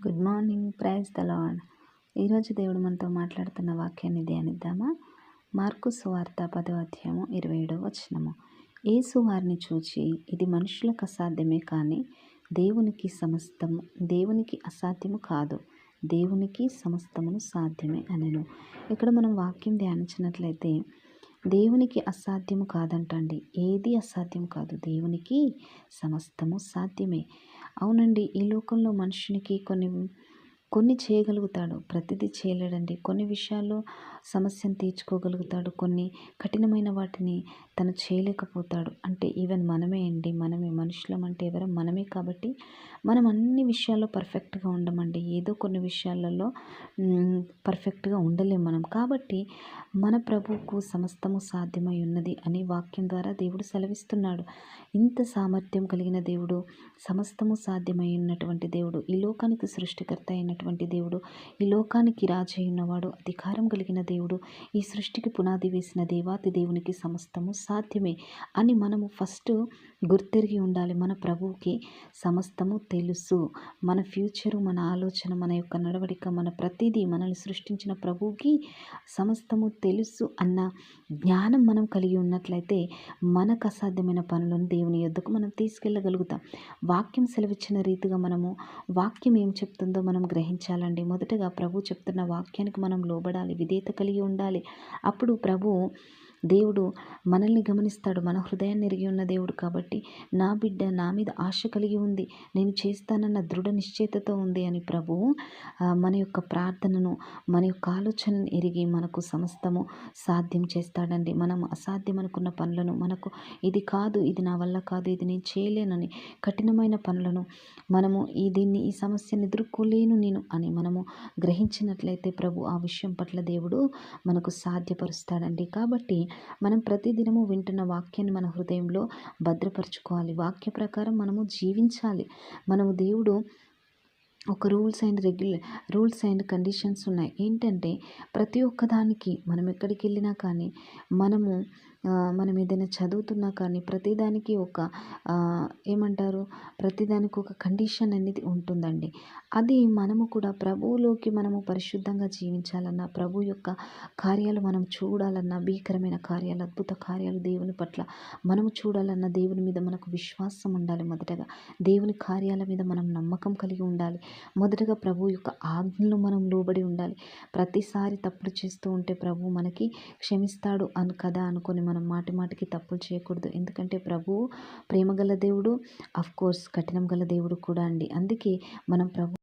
Good morning, praise the Lord. ఈరోజు దేవుడు మనతో మాట్లాడుతున్న వాక్యాన్ని ధ్యానిద్దామా? మార్కు సువార్త 10వ అధ్యాయము 27వ వచనము. యేసు వారిని చూచి, ఇది మనుషులకు అసాధ్యమే కానీ దేవునికి అసాధ్యము కాదు, దేవునికి సమస్తమును సాధ్యమే అనెను. ఇక్కడ మనం వాక్యం ధ్యానించినట్లయితే దేవునికి అసాధ్యము కాదంటండి. ఏది అసాధ్యం కాదు, దేవునికి సమస్తము సాధ్యమే. అవునండి, ఈ లోకంలో మనుషునికి కొన్ని చేయగలుగుతాడు, ప్రతిదీ చేయలేడండి. కొన్ని విషయాల్లో సమస్యను తీర్చుకోగలుగుతాడు, కొన్ని కఠినమైన వాటిని తను చేయలేకపోతాడు. అంటే ఈవెన్ మనమే మనుషులం అంటే ఎవరం? మనమే. కాబట్టి మనం అన్ని విషయాల్లో పర్ఫెక్ట్గా ఉండమండి. ఏదో కొన్ని విషయాలలో పర్ఫెక్ట్గా ఉండలేం మనం. కాబట్టి మన ప్రభువుకు సమస్తము సాధ్యమై ఉన్నది అని వాక్యం ద్వారా దేవుడు సెలవిస్తున్నాడు. ఇంత సామర్థ్యం కలిగిన దేవుడు, సమస్తము సాధ్యమై ఉన్నటువంటి దేవుడు, ఈ లోకానికి సృష్టికర్త అయినటువంటి దేవుడు, ఈ లోకానికి రాజు ఉన్నవాడు, అధికారం కలిగిన దేవుడు, ఈ సృష్టికి పునాది వేసిన దేవాతి దేవునికి సమస్తము సాధ్యమే అని మనము ఫస్ట్ గుర్తెరిగి ఉండాలి. మన ప్రభువుకి సమస్తము తెలుసు. మన ఫ్యూచరు, మన ఆలోచన, మన యొక్క నడవడిక, మన ప్రతిదీ, మనల్ని సృష్టించిన ప్రభువుకి సమస్తము తెలుసు అన్న జ్ఞానం మనం కలిగి ఉన్నట్లయితే మనకు అసాధ్యమైన పనులను దేవుని యొద్దకు మనం తీసుకెళ్ళగలుగుతాం. వాక్యం సెలవిచ్చిన రీతిగా వాక్యం ఏం చెప్తుందో మనం గ్రహించాలండి. మొదటగా ప్రభు చెప్తున్న వాక్యానికి మనం లోబడాలి, విధేయత కలిగి ఉండాలి. అప్పుడు దేవుడు మనల్ని గమనిస్తాడు. మన హృదయాన్ని ఎరిగి ఉన్న దేవుడు కాబట్టి నా బిడ్డ నా మీద ఆశ కలిగి ఉంది, నేను చేస్తానన్న దృఢ నిశ్చయితతో ఉంది అని ప్రభువు మన యొక్క ప్రార్థనను, మన యొక్క ఆలోచనను ఎరిగి మనకు సమస్తము సాధ్యం చేస్తాడండి. మనం అసాధ్యం అనుకున్న పనులను, మనకు ఇది కాదు, ఇది నా వల్ల కాదు, ఇది నేను చేయలేనని కఠినమైన పనులను ఈ సమస్యను ఎదుర్కోలేను నేను అని మనము గ్రహించినట్లయితే ప్రభు ఆ విషయం పట్ల దేవుడు మనకు సాధ్యపరుస్తాడండి. కాబట్టి మనం ప్రతిదినము వింటున్న వాక్యాన్ని మన హృదయంలో భద్రపరచుకోవాలి. వాక్య ప్రకారం మనము జీవించాలి. దేవుడు ఒక రూల్స్ అండ్ కండిషన్స్ ఉన్నాయి. ఏంటంటే ప్రతి ఒక్కదానికి మనం ఎక్కడికి వెళ్ళినా కానీ, మనం ఏదైనా చదువుతున్నా కానీ ప్రతిదానికి ప్రతిదానికి ఒక కండిషన్ అనేది ఉంటుందండి. అది మనము కూడా ప్రభువులోకి మనము పరిశుద్ధంగా జీవించాలన్నా, ప్రభు యొక్క కార్యాలు మనం చూడాలన్నా, భీకరమైన కార్యాలు, అద్భుత కార్యాలు దేవుని పట్ల మనము చూడాలన్నా దేవుని మీద మనకు విశ్వాసం ఉండాలి. మొదటగా దేవుని కార్యాల మీద మనం నమ్మకం కలిగి ఉండాలి. మొదటగా ప్రభు యొక్క ఆజ్ఞలు మనం లోబడి ఉండాలి. ప్రతిసారి తప్పులు చేస్తూ ఉంటే ప్రభు మనకి క్షమిస్తాడు అనుకొని మనం మాటికి తప్పులు చేయకూడదు. ఎందుకంటే ప్రభువు ప్రేమగల దేవుడు, అఫ్కోర్స్ కఠినం గల దేవుడు కూడా అండి. అందుకే మనం ప్రభు